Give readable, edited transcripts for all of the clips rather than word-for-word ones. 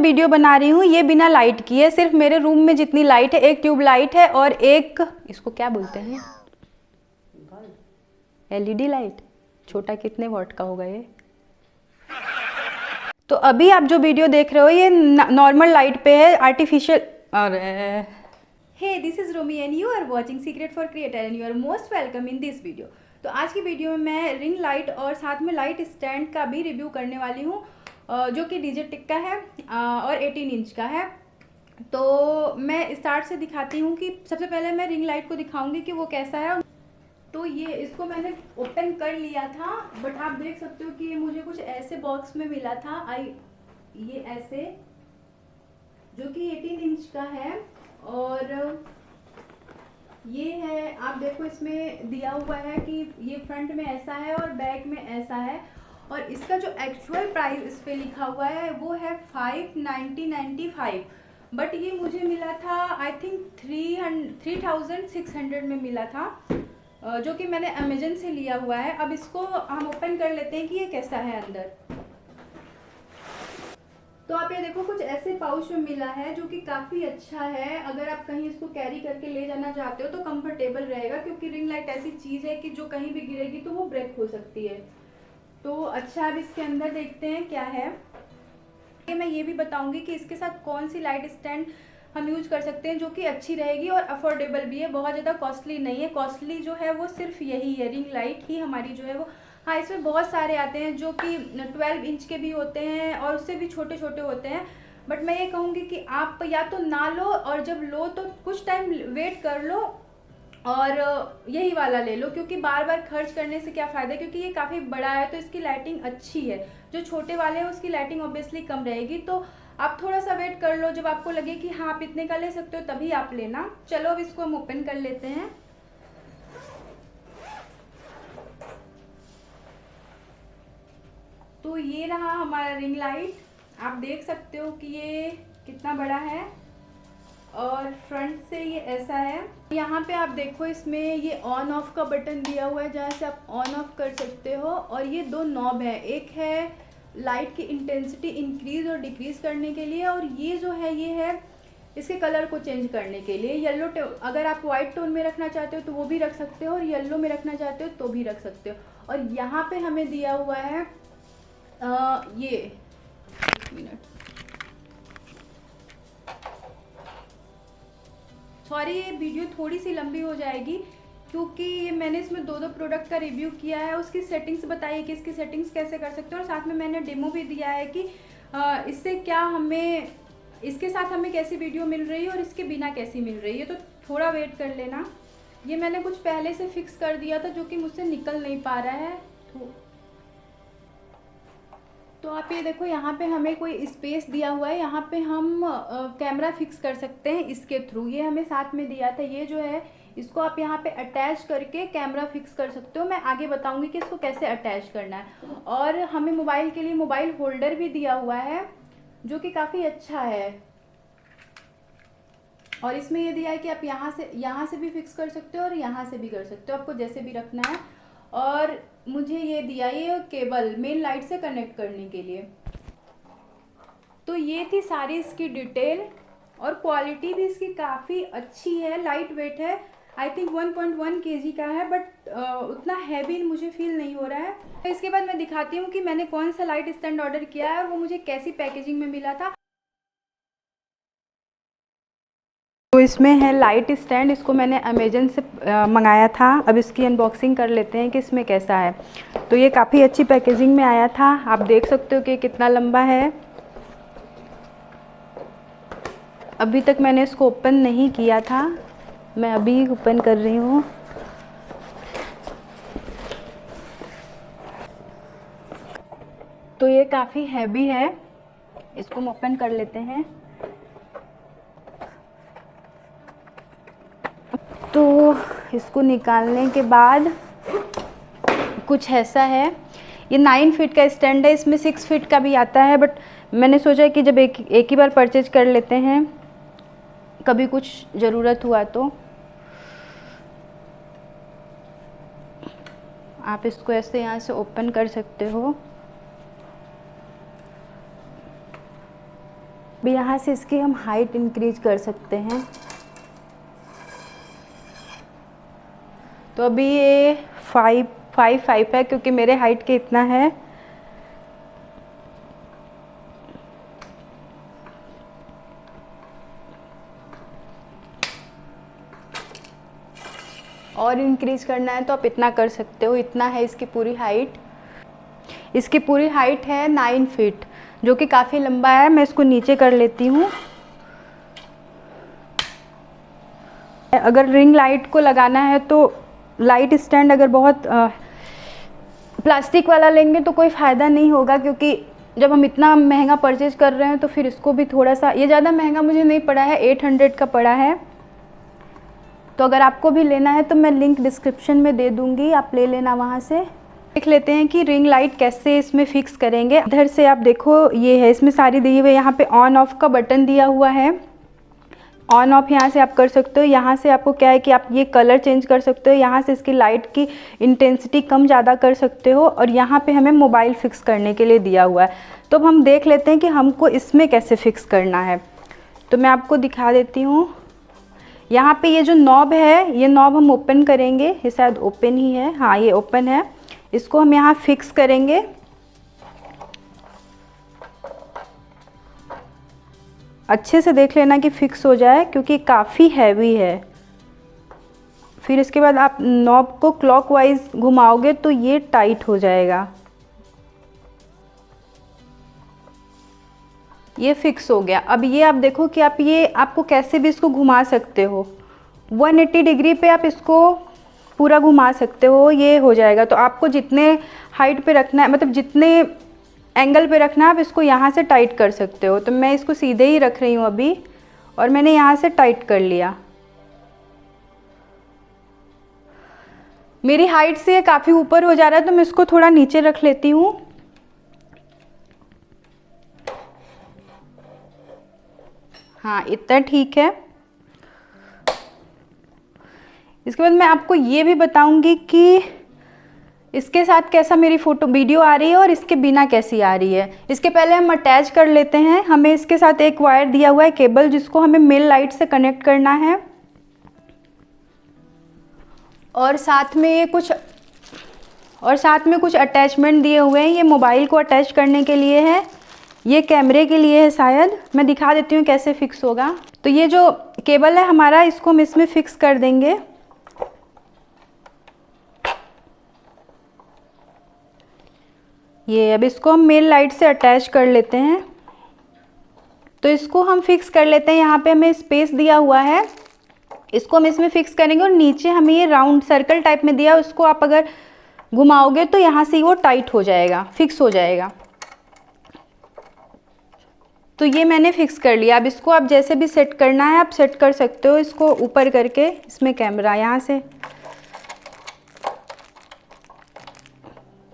Video बना रही हूँ ये बिना लाइट की है। सिर्फ मेरे रूम में जितनी लाइट है, एक ट्यूब लाइट है और एक, इसको क्या बोलते हैं, एलईडी लाइट। छोटा कितने वॉट का होगा ये। तो अभी आप जो वीडियो देख रहे हो ये नॉर्मल लाइट पे है, आर्टिफिशियल। और hey, this is Romi and you are watching secret for creator and you are most welcome in this video. तो आज की वीडियो में मैं रिंग लाइट और साथ में लाइट स्टैंड का भी रिव्यू करने वाली हूँ, जो कि डीजेटेक का है और 18 इंच का है। तो मैं स्टार्ट से दिखाती हूँ कि सबसे पहले मैं रिंग लाइट को दिखाऊंगी कि वो कैसा है। तो ये इसको मैंने ओपन कर लिया था, बट आप देख सकते हो कि ये मुझे कुछ ऐसे बॉक्स में मिला था। ये ऐसे, जो कि 18 इंच का है और ये है, आप देखो इसमें दिया हुआ है कि ये फ्रंट में ऐसा है और बैक में ऐसा है। और इसका जो एक्चुअल प्राइस इस पे लिखा हुआ है वो है 590.95, बट ये मुझे मिला था आई थिंक 3600 में मिला था, जो कि मैंने अमेजन से लिया हुआ है। अब इसको हम ओपन कर लेते हैं कि ये कैसा है अंदर। तो आप ये देखो कुछ ऐसे पाउच में मिला है, जो कि काफ़ी अच्छा है। अगर आप कहीं इसको कैरी करके ले जाना चाहते हो तो कंफर्टेबल रहेगा, क्योंकि रिंग लाइट ऐसी चीज़ है कि जो कहीं भी गिरेगी तो वो ब्रेक हो सकती है। तो अच्छा, अब इसके अंदर देखते हैं क्या है। मैं ये भी बताऊंगी कि इसके साथ कौन सी लाइट स्टैंड हम यूज कर सकते हैं जो कि अच्छी रहेगी और अफोर्डेबल भी है, बहुत ज़्यादा कॉस्टली नहीं है। कॉस्टली जो है वो सिर्फ यही है, रिंग लाइट ही हमारी जो है वो। हाँ, इसमें बहुत सारे आते हैं जो कि 12 इंच के भी होते हैं और उससे भी छोटे छोटे होते हैं। बट मैं ये कहूँगी कि आप या तो ना लो, और जब लो तो कुछ टाइम वेट कर लो और यही वाला ले लो, क्योंकि बार बार खर्च करने से क्या फ़ायदा, क्योंकि ये काफ़ी बड़ा है तो इसकी लाइटिंग अच्छी है। जो छोटे वाले हैं उसकी लाइटिंग ऑब्वियसली कम रहेगी। तो आप थोड़ा सा वेट कर लो, जब आपको लगे कि हाँ आप इतने का ले सकते हो तभी आप लेना। चलो अब इसको हम ओपन कर लेते हैं। तो ये रहा हमारा रिंग लाइट। आप देख सकते हो कि ये कितना बड़ा है और फ्रंट से ये ऐसा है। यहाँ पे आप देखो इसमें ये ऑन ऑफ का बटन दिया हुआ है, जहाँ से आप ऑन ऑफ कर सकते हो। और ये दो नॉब है, एक है लाइट की इंटेंसिटी इंक्रीज और डिक्रीज करने के लिए, और ये जो है ये है इसके कलर को चेंज करने के लिए। येलो, अगर आप वाइट टोन में रखना चाहते हो तो वो भी रख सकते हो, और येलो में रखना चाहते हो तो भी रख सकते हो। और यहाँ पे हमें दिया हुआ है ये, एक मिनट, सॉरी ये वीडियो थोड़ी सी लंबी हो जाएगी, क्योंकि ये मैंने इसमें दो प्रोडक्ट का रिव्यू किया है, उसकी सेटिंग्स बताई कि इसकी सेटिंग्स कैसे कर सकते हो, और साथ में मैंने डेमो भी दिया है कि इससे क्या हमें, इसके साथ हमें कैसी वीडियो मिल रही है और इसके बिना कैसी मिल रही है। तो थोड़ा वेट कर लेना। ये मैंने कुछ पहले से फिक्स कर दिया था जो कि मुझसे निकल नहीं पा रहा है। तो आप ये देखो यहाँ पे हमें कोई स्पेस दिया हुआ है, यहाँ पे हम कैमरा फिक्स कर सकते हैं इसके थ्रू। ये हमें साथ में दिया था। ये जो है इसको आप यहाँ पे अटैच करके कैमरा फिक्स कर सकते हो। मैं आगे बताऊंगी कि इसको कैसे अटैच करना है। और हमें मोबाइल के लिए मोबाइल होल्डर भी दिया हुआ है, जो कि काफ़ी अच्छा है। और इसमें ये दिया है कि आप यहाँ से भी फिक्स कर सकते हो और यहाँ से भी कर सकते हो, आपको जैसे भी रखना है। और मुझे ये दिया, ये केबल मेन लाइट से कनेक्ट करने के लिए। तो ये थी सारी इसकी डिटेल, और क्वालिटी भी इसकी काफ़ी अच्छी है। लाइट वेट है, आई थिंक 1.1 kg का है, बट उतना हैवी मुझे फील नहीं हो रहा है। तो इसके बाद मैं दिखाती हूँ कि मैंने कौन सा लाइट स्टैंड ऑर्डर किया है और वो मुझे कैसी पैकेजिंग में मिला था। तो इसमें है लाइट स्टैंड, इसको मैंने अमेजन से मंगाया था। अब इसकी अनबॉक्सिंग कर लेते हैं कि इसमें कैसा है। तो ये काफ़ी अच्छी पैकेजिंग में आया था, आप देख सकते हो कि कितना लंबा है। अभी तक मैंने इसको ओपन नहीं किया था, मैं अभी ओपन कर रही हूँ। तो ये काफ़ी हैवी है, इसको हम ओपन कर लेते हैं। तो इसको निकालने के बाद कुछ ऐसा है। ये 9 फीट का स्टैंड है, इसमें 6 फीट का भी आता है, बट मैंने सोचा कि जब एक ही बार परचेज कर लेते हैं, कभी कुछ ज़रूरत हुआ तो। आप इसको ऐसे यहाँ से ओपन कर सकते हो। भी यहाँ से इसकी हम हाइट इंक्रीज कर सकते हैं। तो अभी ये 5.5 है क्योंकि मेरे हाइट के इतना है। और इंक्रीज करना है तो आप इतना कर सकते हो, इतना है इसकी पूरी हाइट। इसकी पूरी हाइट है 9 फीट, जो कि काफ़ी लंबा है। मैं इसको नीचे कर लेती हूँ। अगर रिंग लाइट को लगाना है तो लाइट स्टैंड अगर बहुत प्लास्टिक वाला लेंगे तो कोई फ़ायदा नहीं होगा, क्योंकि जब हम इतना महंगा परचेज कर रहे हैं तो फिर इसको भी थोड़ा सा, ये ज़्यादा महंगा मुझे नहीं पड़ा है, 800 का पड़ा है। तो अगर आपको भी लेना है तो मैं लिंक डिस्क्रिप्शन में दे दूँगी, आप ले लेना वहाँ से। देख लेते हैं कि रिंग लाइट कैसे इसमें फ़िक्स करेंगे। इधर से आप देखो, ये है, इसमें सारी दी हुई, यहाँ पे ऑन ऑफ का बटन दिया हुआ है। ऑन ऑफ यहाँ से आप कर सकते हो। यहाँ से आपको क्या है कि आप ये कलर चेंज कर सकते हो, यहाँ से इसकी लाइट की इंटेंसिटी कम ज़्यादा कर सकते हो, और यहाँ पे हमें मोबाइल फिक्स करने के लिए दिया हुआ है। तो अब हम देख लेते हैं कि हमको इसमें कैसे फिक्स करना है। तो मैं आपको दिखा देती हूँ। यहाँ पे ये जो नॉब है, ये नॉब हम ओपन करेंगे, ये शायद ओपन ही है, हाँ ये ओपन है। इसको हम यहाँ फिक्स करेंगे। अच्छे से देख लेना कि फिक्स हो जाए, क्योंकि काफ़ी हैवी है। फिर इसके बाद आप नॉब को क्लॉकवाइज घुमाओगे तो ये टाइट हो जाएगा। ये फिक्स हो गया। अब ये आप देखो कि आप ये आपको कैसे भी इसको घुमा सकते हो, 180 डिग्री पे आप इसको पूरा घुमा सकते हो, ये हो जाएगा। तो आपको जितने हाइट पे रखना है, मतलब जितने एंगल पे रखना है, आप इसको यहाँ से टाइट कर सकते हो। तो मैं इसको सीधे ही रख रही हूँ अभी, और मैंने यहाँ से टाइट कर लिया। मेरी हाइट से काफ़ी ऊपर हो जा रहा है तो मैं इसको थोड़ा नीचे रख लेती हूँ। हाँ, इतना ठीक है। इसके बाद मैं आपको ये भी बताऊंगी कि इसके साथ कैसा मेरी फ़ोटो वीडियो आ रही है और इसके बिना कैसी आ रही है। इसके पहले हम अटैच कर लेते हैं। हमें इसके साथ एक वायर दिया हुआ है केबल, जिसको हमें मेल लाइट से कनेक्ट करना है, और साथ में कुछ अटैचमेंट दिए हुए हैं। ये मोबाइल को अटैच करने के लिए है, ये कैमरे के लिए है शायद। मैं दिखा देती हूँ कैसे फिक्स होगा। तो ये जो केबल है हमारा, इसको हम इसमें फिक्स कर देंगे। ये अब इसको हम मेल लाइट से अटैच कर लेते हैं। तो इसको हम फिक्स कर लेते हैं। यहाँ पे हमें स्पेस दिया हुआ है, इसको हम इसमें फिक्स करेंगे। और नीचे हमें ये राउंड सर्कल टाइप में दिया है, उसको आप अगर घुमाओगे तो यहाँ से वो टाइट हो जाएगा, फिक्स हो जाएगा। तो ये मैंने फिक्स कर लिया। अब इसको आप जैसे भी सेट करना है आप सेट कर सकते हो। इसको ऊपर करके, इसमें कैमरा, यहाँ से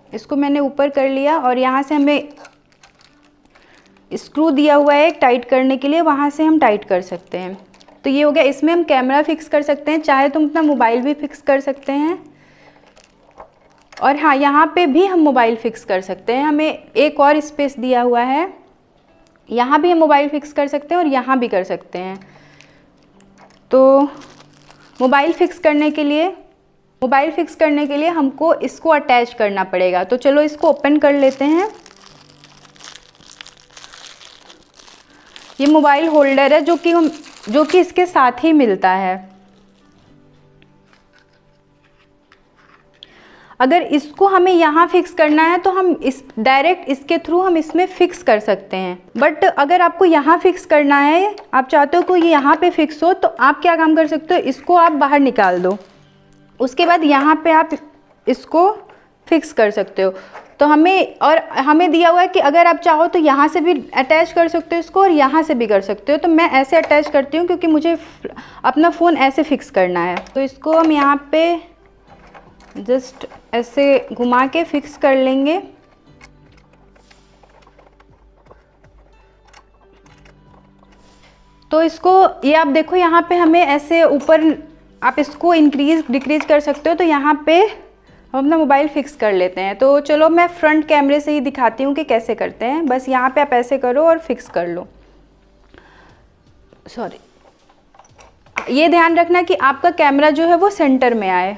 इसको मैंने ऊपर कर लिया, और यहाँ से हमें स्क्रू दिया हुआ है एक टाइट करने के लिए, वहाँ से हम टाइट कर सकते हैं। तो ये हो गया। इसमें हम कैमरा फिक्स कर सकते हैं, चाहे तो हम अपना मोबाइल भी फिक्स कर सकते हैं। और हाँ, यहाँ पे भी हम मोबाइल फिक्स कर सकते हैं। हमें एक और स्पेस दिया हुआ है, यहाँ भी हम मोबाइल फिक्स कर सकते हैं और यहाँ भी कर सकते हैं। तो मोबाइल फिक्स करने के लिए हमको इसको अटैच करना पड़ेगा। तो चलो इसको ओपन कर लेते हैं। ये मोबाइल होल्डर है जो कि इसके साथ ही मिलता है। अगर इसको हमें यहाँ फिक्स करना है तो हम डायरेक्ट इसके थ्रू हम इसमें फिक्स कर सकते हैं। बट अगर आपको यहाँ फिक्स करना है, आप चाहते हो कि ये यहाँ पे फिक्स हो, तो आप क्या काम कर सकते हो, इसको आप बाहर निकाल दो, उसके बाद यहाँ पे आप इसको फिक्स कर सकते हो। तो हमें दिया हुआ है कि अगर आप चाहो तो यहाँ से भी अटैच कर सकते हो इसको, और यहाँ से भी कर सकते हो। तो मैं ऐसे अटैच करती हूँ क्योंकि मुझे अपना फ़ोन ऐसे फिक्स करना है। तो इसको हम यहाँ पे जस्ट ऐसे घुमा के फिक्स कर लेंगे। तो इसको ये आप देखो, यहाँ पे हमें ऐसे ऊपर आप इसको इंक्रीज डिक्रीज कर सकते हो। तो यहाँ पे हम अपना मोबाइल फिक्स कर लेते हैं। तो चलो मैं फ्रंट कैमरे से ही दिखाती हूँ कि कैसे करते हैं। बस यहाँ पे आप ऐसे करो और फिक्स कर लो। सॉरी, ये ध्यान रखना कि आपका कैमरा जो है वो सेंटर में आए।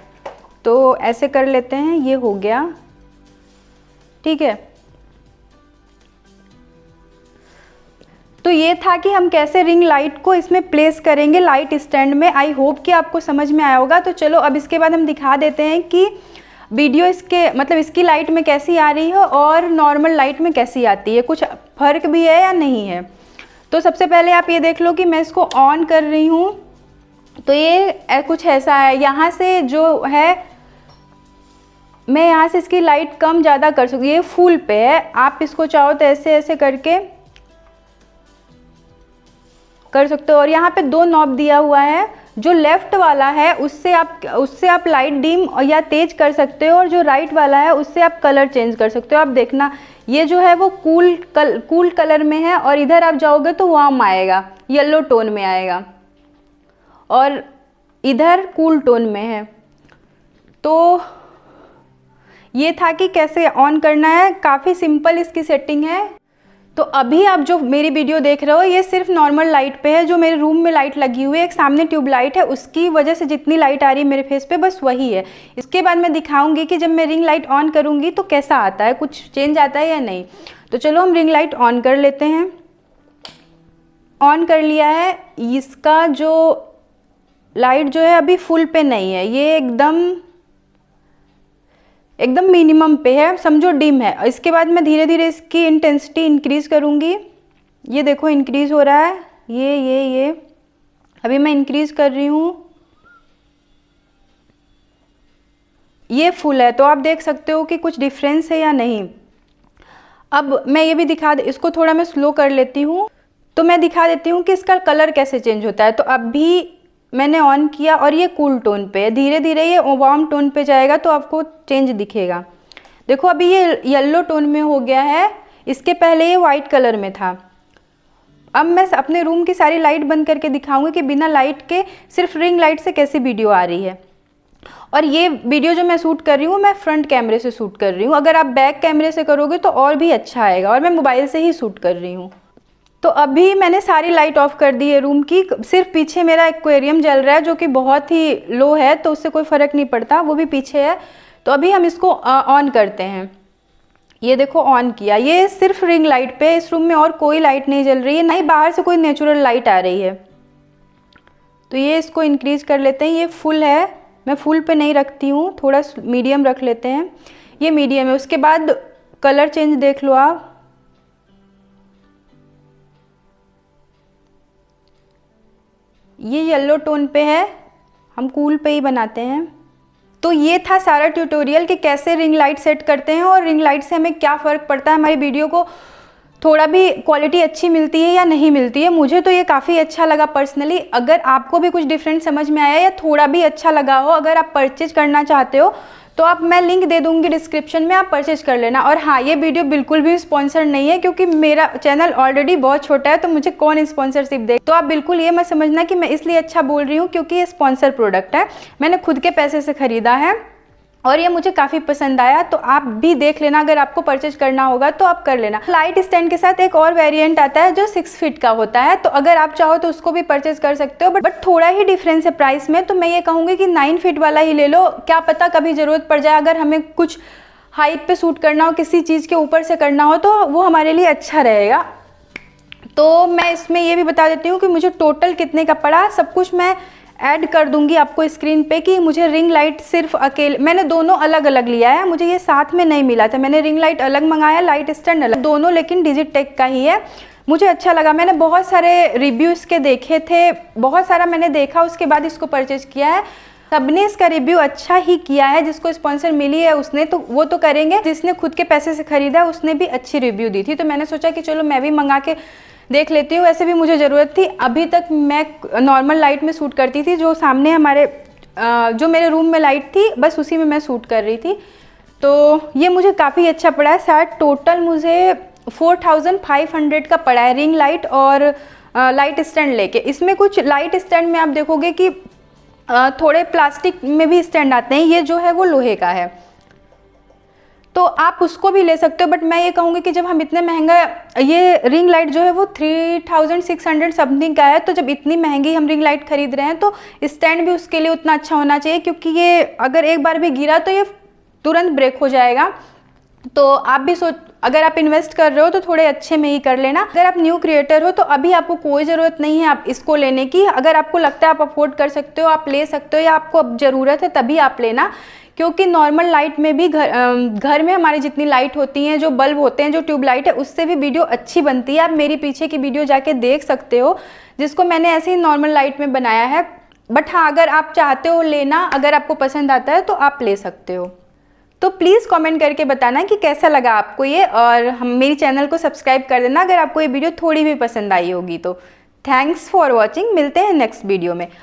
तो ऐसे कर लेते हैं, ये हो गया, ठीक है। तो ये था कि हम कैसे रिंग लाइट को इसमें प्लेस करेंगे लाइट स्टैंड में। आई होप कि आपको समझ में आया होगा। तो चलो अब इसके बाद हम दिखा देते हैं कि वीडियो इसके मतलब इसकी लाइट में कैसी आ रही है और नॉर्मल लाइट में कैसी आती है, कुछ फ़र्क भी है या नहीं है। तो सबसे पहले आप ये देख लो कि मैं इसको ऑन कर रही हूँ, तो ये कुछ ऐसा है। यहाँ से जो है मैं यहाँ से इसकी लाइट कम ज़्यादा कर सकती हूँ, ये फुल पे है। आप इसको चाहो तो ऐसे ऐसे करके कर सकते हो। और यहाँ पे 2 नॉब दिया हुआ है, जो लेफ़्ट वाला है उससे आप लाइट डिम या तेज कर सकते हो, और जो राइट वाला है उससे आप कलर चेंज कर सकते हो। आप देखना ये जो है वो कूल कलर में है, और इधर आप जाओगे तो वार्म आएगा, येलो टोन में आएगा, और इधर कूल टोन में है। तो ये था कि कैसे ऑन करना है, काफ़ी सिंपल इसकी सेटिंग है। तो अभी आप जो मेरी वीडियो देख रहे हो ये सिर्फ नॉर्मल लाइट पे है, जो मेरे रूम में लाइट लगी हुई है, एक सामने ट्यूब लाइट है, उसकी वजह से जितनी लाइट आ रही है मेरे फेस पे बस वही है। इसके बाद मैं दिखाऊंगी कि जब मैं रिंग लाइट ऑन करूंगी तो कैसा आता है, कुछ चेंज आता है या नहीं। तो चलो हम रिंग लाइट ऑन कर लेते हैं। ऑन कर लिया है। इसका जो लाइट जो है अभी फुल पे नहीं है, ये एकदम मिनिमम पे है, समझो डिम है। इसके बाद मैं धीरे धीरे इसकी इंटेंसिटी इंक्रीज़ करूँगी। ये देखो इंक्रीज़ हो रहा है, ये अभी मैं इंक्रीज़ कर रही हूँ, ये फुल है। तो आप देख सकते हो कि कुछ डिफरेंस है या नहीं। अब मैं ये भी इसको थोड़ा मैं स्लो कर लेती हूँ, तो मैं दिखा देती हूँ कि इसका कलर कैसे चेंज होता है। तो अभी मैंने ऑन किया और ये कूल टोन पे है, धीरे धीरे ये वार्म टोन पे जाएगा तो आपको चेंज दिखेगा। देखो अभी ये येलो टोन में हो गया है, इसके पहले ये वाइट कलर में था। अब मैं अपने रूम की सारी लाइट बंद करके दिखाऊंगी कि बिना लाइट के सिर्फ रिंग लाइट से कैसी वीडियो आ रही है। और ये वीडियो जो मैं शूट कर रही हूँ मैं फ्रंट कैमरे से शूट कर रही हूँ, अगर आप बैक कैमरे से करोगे तो और भी अच्छा आएगा, और मैं मोबाइल से ही शूट कर रही हूँ। तो अभी मैंने सारी लाइट ऑफ कर दी है रूम की, सिर्फ पीछे मेरा एक्वेरियम जल रहा है जो कि बहुत ही लो है, तो उससे कोई फ़र्क नहीं पड़ता, वो भी पीछे है। तो अभी हम इसको ऑन करते हैं। ये देखो ऑन किया, ये सिर्फ रिंग लाइट पे, इस रूम में और कोई लाइट नहीं जल रही है, ना ही बाहर से कोई नेचुरल लाइट आ रही है। तो ये इसको इंक्रीज़ कर लेते हैं, ये फुल है, मैं फुल पे नहीं रखती हूँ, थोड़ा मीडियम रख लेते हैं, ये मीडियम है। उसके बाद कलर चेंज देख लो आप, ये येलो टोन पे है, हम कूल पे ही बनाते हैं। तो ये था सारा ट्यूटोरियल कि कैसे रिंग लाइट सेट करते हैं और रिंग लाइट से हमें क्या फ़र्क पड़ता है, हमारी वीडियो को थोड़ा भी क्वालिटी अच्छी मिलती है या नहीं मिलती है। मुझे तो ये काफ़ी अच्छा लगा पर्सनली। अगर आपको भी कुछ डिफरेंट समझ में आया या थोड़ा भी अच्छा लगा हो, अगर आप परचेज करना चाहते हो तो आप मैं लिंक दे दूंगी डिस्क्रिप्शन में, आप परचेज कर लेना। और हाँ, ये वीडियो बिल्कुल भी स्पॉन्सर नहीं है, क्योंकि मेरा चैनल ऑलरेडी बहुत छोटा है, तो मुझे कौन स्पॉन्सरशिप दे। तो आप बिल्कुल ये मत समझना कि मैं इसलिए अच्छा बोल रही हूँ क्योंकि ये स्पॉन्सर प्रोडक्ट है, मैंने खुद के पैसे से ख़रीदा है और ये मुझे काफ़ी पसंद आया। तो आप भी देख लेना, अगर आपको परचेज करना होगा तो आप कर लेना। लाइट स्टैंड के साथ एक और वेरिएंट आता है जो 6 फीट का होता है, तो अगर आप चाहो तो उसको भी परचेज कर सकते हो, बट थोड़ा ही डिफरेंस है प्राइस में। तो मैं ये कहूँगी कि 9 फीट वाला ही ले लो, क्या पता कभी ज़रूरत पड़ जाए, अगर हमें कुछ हाइट पे शूट करना हो, किसी चीज़ के ऊपर से करना हो, तो वो हमारे लिए अच्छा रहेगा। तो मैं इसमें ये भी बता देती हूँ कि मुझे टोटल कितने का पड़ा, सब कुछ मैं ऐड कर दूंगी आपको स्क्रीन पे कि मुझे रिंग लाइट सिर्फ अकेले, मैंने दोनों अलग अलग लिया है, मुझे ये साथ में नहीं मिला था, मैंने रिंग लाइट अलग मंगाया, लाइट स्टैंड अलग, दोनों लेकिन डिजिटेक का ही है। मुझे अच्छा लगा, मैंने बहुत सारे रिव्यू इसके देखे थे, बहुत सारा मैंने देखा, उसके बाद इसको परचेज किया है। सबने इसका रिव्यू अच्छा ही किया है, जिसको स्पॉन्सर मिली है उसने तो वो तो करेंगे, जिसने खुद के पैसे से खरीदा उसने भी अच्छी रिव्यू दी थी। तो मैंने सोचा कि चलो मैं भी मंगा के देख लेती हूँ, वैसे भी मुझे ज़रूरत थी। अभी तक मैं नॉर्मल लाइट में शूट करती थी, जो सामने हमारे जो मेरे रूम में लाइट थी बस उसी में मैं शूट कर रही थी। तो ये मुझे काफ़ी अच्छा पड़ा है, शायद टोटल मुझे 4500 का पड़ा है रिंग लाइट और लाइट स्टैंड लेके। इसमें कुछ लाइट स्टैंड में आप देखोगे कि थोड़े प्लास्टिक में भी स्टैंड आते हैं, ये जो है वो लोहे का है। तो आप उसको भी ले सकते हो। बट मैं ये कहूँगी कि जब हम इतने महंगा, ये रिंग लाइट जो है वो 3600 समथिंग का है, तो जब इतनी महंगी हम रिंग लाइट खरीद रहे हैं तो स्टैंड भी उसके लिए उतना अच्छा होना चाहिए, क्योंकि ये अगर एक बार भी गिरा तो ये तुरंत ब्रेक हो जाएगा। तो आप भी अगर आप इन्वेस्ट कर रहे हो तो थोड़े अच्छे में ही कर लेना। अगर आप न्यू क्रिएटर हो तो अभी आपको कोई ज़रूरत नहीं है आप इसको लेने की। अगर आपको लगता है आप अफोर्ड कर सकते हो, आप ले सकते हो, या आपको अब ज़रूरत है तभी आप लेना, क्योंकि नॉर्मल लाइट में भी घर में हमारी जितनी लाइट होती हैं, जो बल्ब होते हैं, जो ट्यूब लाइट है, उससे भी वीडियो अच्छी बनती है। आप मेरी पीछे की वीडियो जाके देख सकते हो, जिसको मैंने ऐसे ही नॉर्मल लाइट में बनाया है। बट हाँ, अगर आप चाहते हो लेना, अगर आपको पसंद आता है तो आप ले सकते हो। तो प्लीज़ कमेंट करके बताना कि कैसा लगा आपको ये, और हम मेरी चैनल को सब्सक्राइब कर देना अगर आपको ये वीडियो थोड़ी भी पसंद आई होगी तो। थैंक्स फॉर वॉचिंग, मिलते हैं नेक्स्ट वीडियो में।